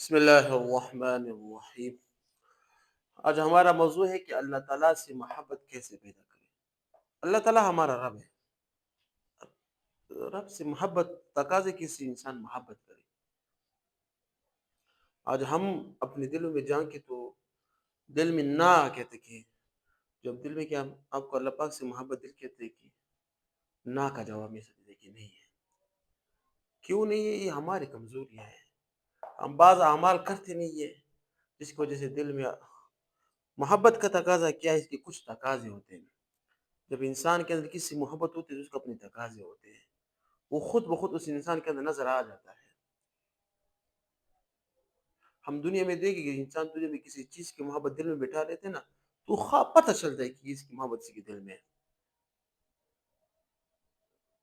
بسم اللہ الرحمن الرحیم۔ آج ہمارا موضوع ہے کہ اللہ تعالیٰ سے محبت کیسے پیدا کریں۔ اللہ تعالیٰ ہمارا رب ہے۔ رب سے محبت تقاضے کسی انسان محبت کرے۔ آج ہم اپنے دلوں میں جان کے تو دل میں نہ کہتے کہ جب دل میں کیا آپ کو اللہ پاک سے محبت دل کہتے کہ نہ کا جواب میں سے دے کہ نہیں ہے۔ کیوں نہیں ہے؟ یہ ہماری کمزوریاں ہیں۔ ہم بعض اعمال کرتے نہیں ہے جس کی وجہ سے دل میں محبت کا تقاضا کیا ہے، اس کے کچھ تقاضے ہوتے ہیں۔ جب انسان کے اندر کسی سے محبت ہوتی ہے تو اس کو اپنے تقاضے ہوتے ہیں، وہ خود بخود اس انسان کے اندر نظر آ جاتا ہے۔ ہم دنیا میں دیکھیں کہ انسان دنیا میں کسی چیز کی محبت دل میں بٹھا لیتے ہیں نا، تو خواب پتہ چلتا ہے کہ اس کی محبت اسی کے دل میں ہے۔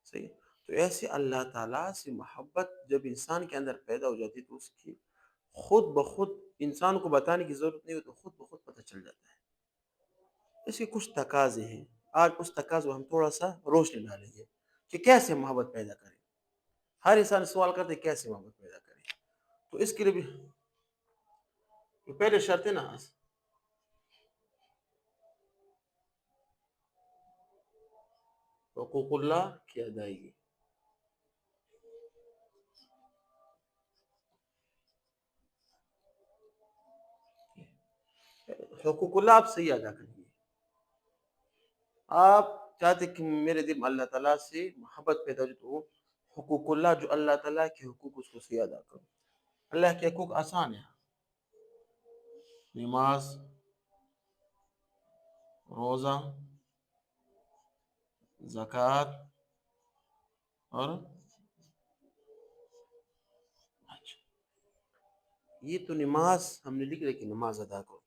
صحیح ہے؟ تو ایسے اللہ تعالیٰ سے محبت جب انسان کے اندر پیدا ہو جاتی ہے تو اس کی خود بخود انسان کو بتانے کی ضرورت نہیں ہوتی، خود بخود پتہ چل جاتا ہے۔ اس کے کچھ تقاضے ہیں، آج اس تقاضے ہم تھوڑا سا روشنی ڈالیں گے کہ کیسے محبت پیدا کریں۔ ہر انسان سوال کرتے ہیں کیسے محبت پیدا کریں، تو اس کے لیے بھی پہلے شرط ہے نا حقوق اللہ کی ادائیگی۔ حقوق اللہ آپ صحیح ادا کریں گے۔ آپ چاہتے کہ میرے دل میں اللہ تعالیٰ سے محبت پیدا ہو تو حقوق اللہ جو اللہ تعالیٰ کے حقوق اس کو صحیح ادا کرو۔ اللہ کے حقوق آسان ہے، نماز، روزہ، زکوٰۃ اور حج۔ یہ تو نماز ہم نے لکھ رہی کہ نماز ادا کرو۔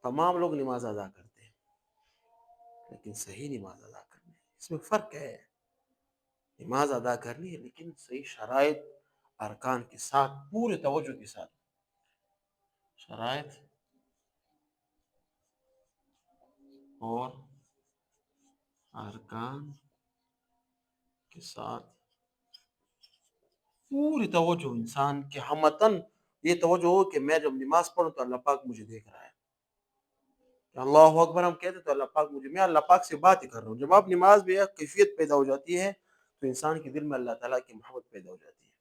تمام لوگ نماز ادا کرتے ہیں لیکن صحیح نماز ادا کرنی ہے، اس میں فرق ہے۔ نماز ادا کرنی ہے لیکن صحیح شرائط ارکان کے ساتھ، پورے توجہ کے ساتھ، شرائط اور ارکان کے ساتھ پوری توجہ انسان کے ہمتن یہ توجہ ہو کہ میں جب نماز پڑھوں تو اللہ پاک مجھے دیکھ رہا ہے۔ اللہ اکبر ہم کہتے تو اللہ پاک میں اللہ پاک سے بات ہی کر رہا ہوں۔ جب آپ نماز میں ایک کیفیت پیدا ہو جاتی ہے تو انسان کے دل میں اللہ تعالیٰ کی محبت پیدا ہو جاتی ہے۔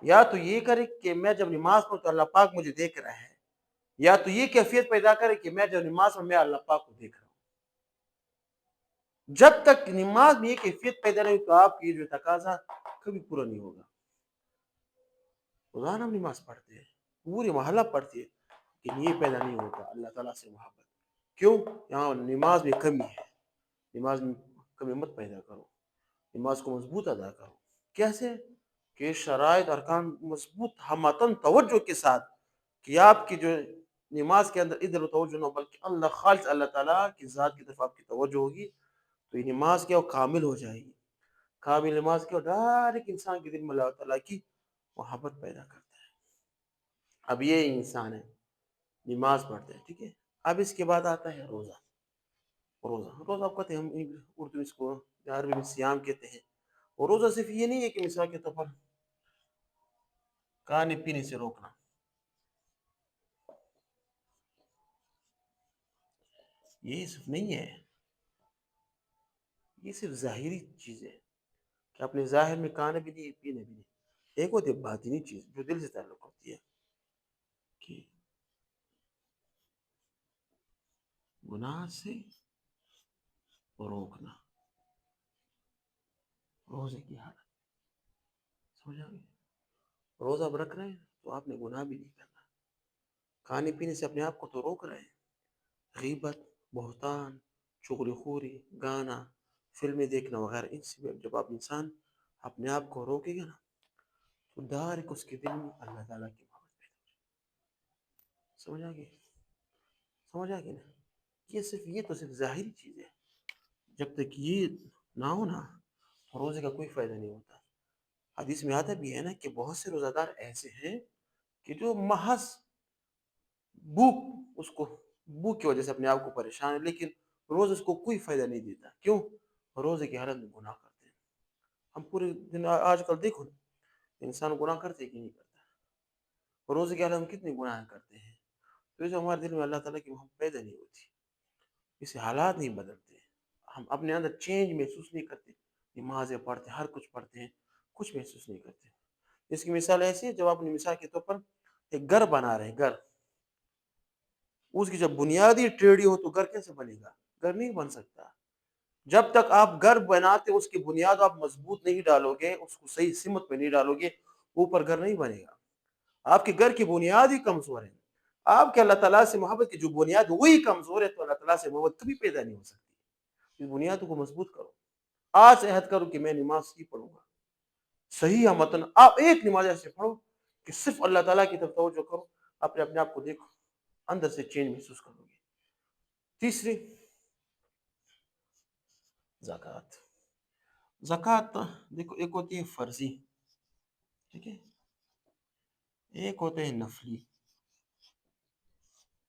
یا تو یہ کرے کہ میں جب نماز پڑھوں تو اللہ پاک مجھے دیکھ رہا ہے، یا تو یہ کیفیت پیدا کرے کہ میں جب نماز پڑھوں میں اللہ پاک کو دیکھ رہا ہوں۔ جب تک نماز میں یہ کیفیت پیدا نہیں تو آپ کی جو تقاضا کبھی پورا نہیں ہوگا۔ روزانہ ہم نماز پڑھتے ہیں، پوری محلہ پڑھتی ہے لیکن یہ پیدا نہیں ہوتا اللہ تعالیٰ سے محبت۔ کیوں؟ یہاں نماز میں کمی ہے۔ نماز میں کمی مت پیدا کرو، نماز کو مضبوط ادا کرو۔ کیسے؟ کہ شرائط ارکان مضبوط ہمتن توجہ کے ساتھ، کہ آپ کی جو نماز کے اندر ادھر توجہ نہ ہو بلکہ اللہ خالص اللہ تعالیٰ کی ذات کی طرف آپ کی توجہ ہوگی تو یہ نماز کیا وہ کامل ہو جائے گی۔ کامل نماز کیا ڈائریکٹ انسان کے دل میں اللہ تعالیٰ کی محبت پیدا کرتا ہے۔ اب یہ انسان ہے نماز پڑھتے ہیں، ٹھیک ہے۔ اب اس کے بعد آتا ہے روزہ۔ روزہ آپ کہتے ہیں، ہم اردو اس کو عربی میں سیام کہتے ہیں۔ اور روزہ صرف یہ نہیں ہے کہ مثال کے طور پر کھانے پینے سے روکنا، یہ صرف نہیں ہے، یہ صرف ظاہری چیز ہے کہ اپنے ظاہر میں کھانا بھی نہیں پینے بھی نہیں۔ ایک ہوتی ہے باطنی چیز جو دل سے تعلق ہوتی ہے کہ گناہ سے روکنا، روزے کی حالت سمجھ آ گئی۔ روزہ آپ رکھ رہے ہیں تو آپ نے گناہ بھی نہیں کرنا، کھانے پینے سے اپنے آپ کو تو روک رہے ہیں۔ غیبت، بہتان، چغلی خوری، گانا، فلمیں دیکھنا وغیرہ، ان سے جب آپ انسان اپنے آپ کو روکے گا نا تو ڈائریکٹ اس کے دل میں اللہ تعالیٰ کی محبت پیدا ہو جائے۔ سمجھ آ گئی؟ سمجھ آ گئی نا؟ یہ تو صرف ظاہری چیز ہے۔ جب تک یہ نہ ہو نا روزے کا کوئی فائدہ نہیں ہوتا۔ حدیث میں آتا بھی ہے نا کہ بہت سے روزہ دار ایسے ہیں کہ جو محض بھوک کی وجہ سے اپنے آپ کو پریشان ہے لیکن روز اس کو کوئی فائدہ نہیں دیتا۔ کیوں؟ روزے کی حالت میں گناہ کرتے ہیں۔ ہم پورے دن آج کل دیکھو انسان گناہ کرتے کہ نہیں کرتا، روزے کے علاوہ ہم کتنے گناہ کرتے ہیں. تو جو ہمارے دل میں اللہ تعالیٰ کی محبت پیدا نہیں ہوتی، اس سے حالات نہیں بدلتے، ہم اپنے اندر چینج محسوس نہیں کرتے. نمازیں پڑھتے ہر کچھ پڑھتے ہیں، کچھ محسوس نہیں کرتے. اس کی مثال ایسی ہے، جب آپ نے مثال کے طور پر ایک گھر بنا رہے ہیں، گھر، اس کی جب بنیادی ٹیڑھی ہو تو گھر کیسے بنے گا؟ گھر نہیں بن سکتا. جب تک آپ گھر بناتے اس کی بنیاد آپ مضبوط نہیں ڈالو گے، اس کو صحیح سمت پہ نہیں ڈالو گے، اوپر گھر نہیں بنے گا. آپ کے گھر کی بنیاد ہی کمزور ہے. آپ کے اللہ تعالیٰ سے محبت کی جو بنیاد وہی کمزور ہے، تو اللہ تعالیٰ سے محبت کبھی پیدا نہیں ہو سکتی. اس بنیاد کو مضبوط کرو. آج سے عہد کرو کہ میں نماز ہی پڑھوں گا صحیح متن. آپ ایک نماز ایسے پڑھو کہ صرف اللہ تعالیٰ کی طرف توجہ کرو. اپنے آپ کو دیکھو، اندر سے چینج محسوس کرو گے. تیسری، زکوٰۃ. زکوٰۃ دیکھو، ایک ہوتی ہے فرضی، ٹھیک ہے، ایک ہوتے ہیں نفلی.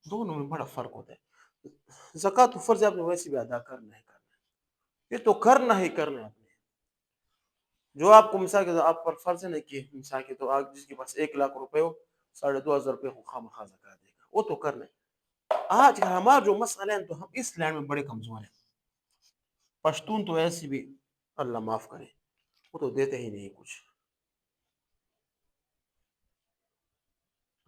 دونوں میں بڑا فرق ہوتا ہے. زکوٰۃ فرض آپ نے ویسے بھی ادا کرنا ہے، یہ تو کرنا ہی کرنا ہے. جو آپ کو مثال کے آپ پر فرض ہے نا کہ مثال کے تو آپ جس کے پاس 1,00,000 روپے ہو، 2,500 روپے کو خواہ زکوٰۃ دے گا، وہ تو کرنا ہے. آج ہمارا جو مسئلہ ہے، تو ہم اس لائن میں بڑے کمزور ہیں. پشتون تو ایسی بھی اللہ معاف کرے، وہ تو دیتے ہی نہیں کچھ.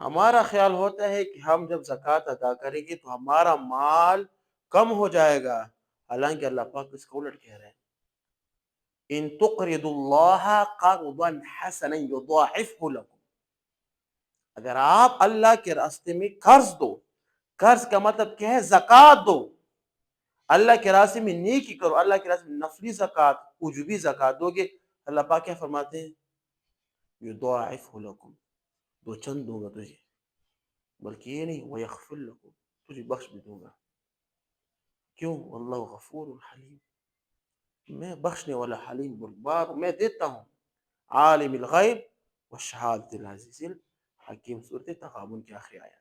ہمارا خیال ہوتا ہے کہ ہم جب زکوٰۃ ادا کریں گے تو ہمارا مال کم ہو جائے گا. حالانکہ اللہ پاک اس کو الٹ کہہ رہے ہیں، ان تقرضوا اللہ قرضا حسنا یضاعفہ لکم. اگر آپ اللہ کے راستے میں قرض دو، قرض کا مطلب کیا ہے؟ زکوٰۃ دو. اللہ کے راستے میں نیکی کرو، اللہ کے راستے میں نفلی زکوٰۃ، وجوبی زکوٰۃ دو گے، اللہ پاک کیا فرماتے ہیں؟ یضاعفہ لکم، دو چند دوں گا تجھے. بلکہ یہ نہیں، ویغفر لکم، تجھے بخش بھی دوں گا. کیوں؟ واللہ غفور حلیم، میں بخشنے والا حلیم بردبار، میں دیتا ہوں. عالم الغیب والشہادۃ العزیز الحکیم، سورۃ تغابن کی آخری آیات.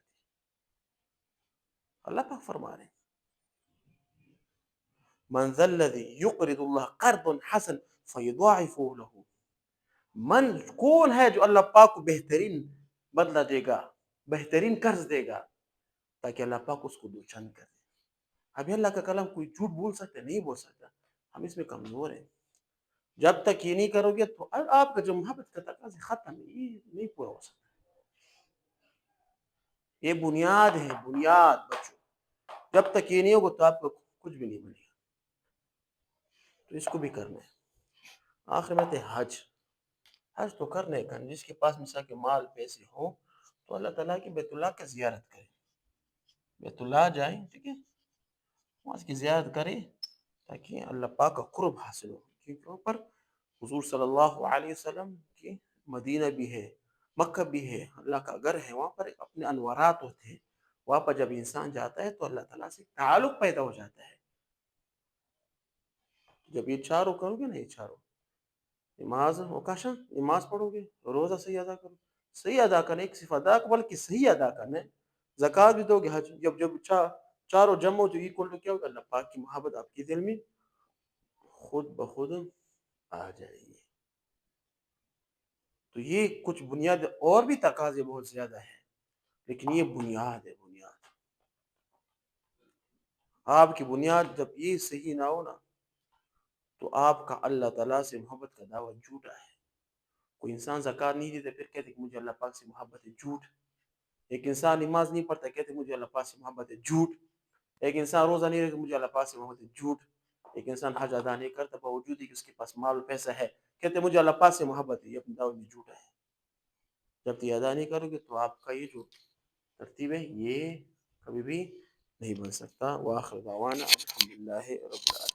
اللہ پاک فرما رہے ہیں، من ذا الذی یقرض اللہ قرضا حسنا فیضاعفہ لہ. من، کون ہے جو اللہ پاک کو بہترین بدلہ دے گا، بہترین قرض دے گا، تاکہ اللہ پاک اس کو دو چند کر دے. ابھی اللہ کا کلام کوئی جھوٹ بول سکتا ہے؟ نہیں بول سکتا. ہم اس میں کمزور ہیں. جب تک یہ نہیں کرو گے تو آپ کا جو محبت کا تقاضا ختم ہے، یہ نہیں پورا ہو سکتا. یہ بنیاد ہے، بنیاد بچوں. جب تک یہ نہیں ہوگا تو آپ کو کچھ بھی نہیں بنے گا. تو اس کو بھی کرنا ہے. آخر میں حج. حج تو کرنا ہے. جس کے پاس مثال کے مال پیسے ہوں تو اللہ تعالیٰ کی بیت اللہ کی زیارت کرے، بیت اللہ جائیں، ٹھیک ہے، وہاں اس کی زیارت کرے تاکہ اللہ پاک کا قرب حاصل ہو. کیونکہ وہاں پر حضور صلی اللہ علیہ وسلم کی مدینہ بھی ہے، مکہ بھی ہے، اللہ کا گھر ہے. وہاں پر اپنے انوارات ہوتے ہیں. وہاں پر جب انسان جاتا ہے تو اللہ تعالیٰ سے تعلق پیدا ہو جاتا ہے. جب یہ چاروں کرو گے نا، یہ چاروں، نماز اوکاشا، نماز پڑھو گے، روزہ صحیح ادا کرو، صحیح ادا کرنا، ایک صرف ادا بلکہ صحیح ادا کرنا ہے. زکوٰۃ بھی دو گے، حج، جب چاروں جمع جو ایکول، تو کیا ہوگا؟ اللہ پاک کی محبت آپ کے دل میں خود بخود آ جائے گی. تو یہ کچھ بنیاد، اور بھی تقاضے بہت زیادہ ہیں، لیکن یہ بنیاد ہے. بنیاد، آپ کی بنیاد جب یہ صحیح نہ ہو نا، تو آپ کا اللہ تعالیٰ سے محبت کا دعویٰ جھوٹا ہے. کوئی انسان زکوٰۃ نہیں دیتا پھر کہتے کہ مجھے اللہ پاک سے محبت ہے، جھوٹ. ایک انسان نماز نہیں پڑھتا کہتے مجھے اللہ پاک سے محبت ہے، جھوٹ. ایک انسان روزہ نہیں رکھتا مجھے اللہ پاک سے محبت ہے، جھوٹ. ایک انسان حج ادا نہیں کرتا باوجود ہی کہ اس کے پاس مال و پیسہ ہے، کہتے مجھے اللہ پاک سے محبت ہے، یہ اپنے دعوے میں جھوٹا ہے. جب تک یہ ادا نہیں کرو گے تو آپ کا یہ جو ترتیب ہے یہ کبھی بھی نہیں بن سکتا. وآخر دعوانا الحمدللہ رب العالمین.